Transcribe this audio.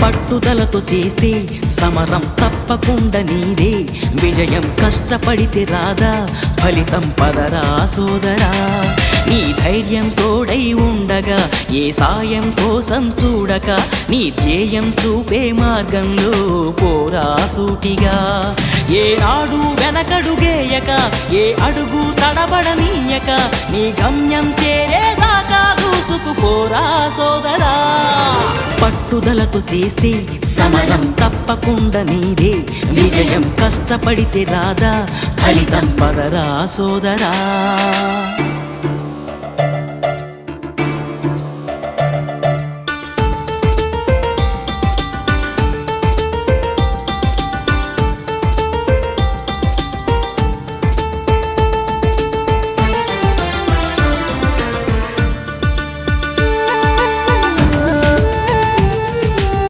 పట్టుదలతో చేస్తే సమరం తప్పకుండా నీదే, విజయం కష్టపడితే రాదా ఫలితం పదరా సోదరా. నీ ధైర్యం తోడై ఉండగా ఏ సాయం కోసం చూడక, నీ ధ్యేయం చూపే మార్గంలో పోరా సూటిగా. ఏ నాడు వెనకడుగేయక, ఏ అడుగు తడబడనీయక, నీ గమ్యం చేరేదాకా దూసుకుపోరా సోదరా. పట్టుదలతో చేస్తే సమరం తప్పకుండా నీదే, విజయం కష్టపడితే రాదా ఫలితం పదరా సోదరా.